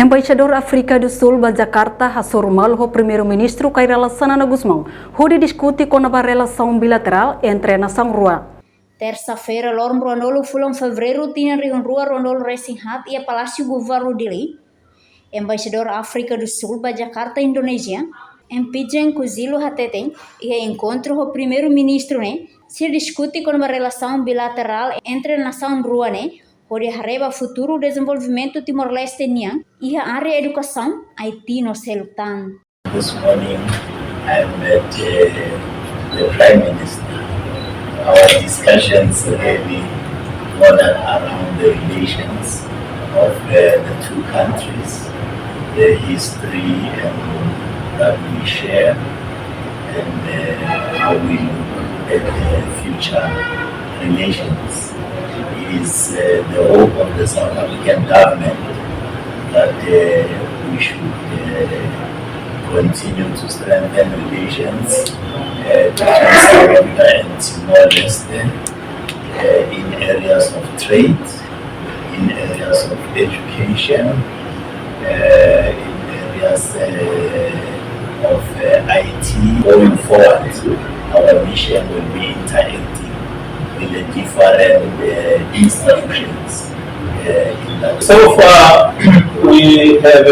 Embaixador Afrika do Sul ba Jakarta hassurmal o primeiro-ministro kay Relasaun na Gusmão, onde discute com a relação bilateral entre a nação rua. Terça-feira, lorm rondolo fulon fevereiro tina rion rua rondolo resinhat ia Palácio Governo dele. Embaixador África do Sul ba Jakarta, Indonésia, empidem Kuzilo Hametin ia encontro o primeiro-ministro né, se discute com uma relação bilateral entre a nação rua né, onde arreba futuro desenvolvimento Timor-Leste niang e a área educação Haiti no selutan. This morning I met the Prime Minister. Our discussions really bordered around the relations of the two countries, the history that we share, and how we look at the future relations. It is the hope of the South African government that we should continue to strengthen relations between South Africa and Timor-Leste in areas of trade, in areas of education, in areas of IT. Going forward, our mission will be interacting with the different institutions. So far, we have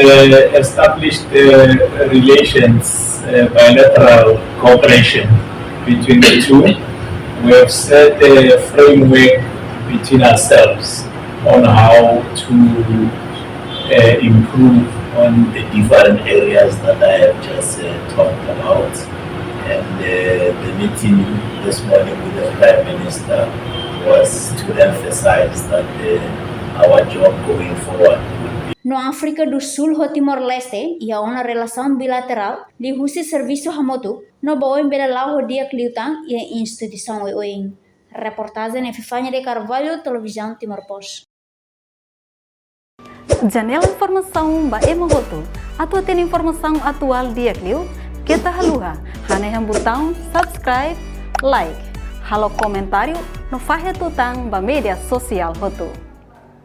established relations, bilateral cooperation between the two. We have set a framework between ourselves on how to improve on the different areas that I have just talked about. And the meeting this morning with the Prime Minister was to emphasize that our job going forward will be. No África do Sul ho Timor-Leste ia uma relação bilateral li husi serviço hamotu no boem bedalau ho dia kliutang ia instituição oing. Reportagem Fifanya de Carvalho, televisão Timor Post. Janela informação ba emohoto. Atua tem informação atual dia kliu. Kita haluha. Hane botão subscribe, like. Halo comentário no fahe tutang ba media sosial hotu.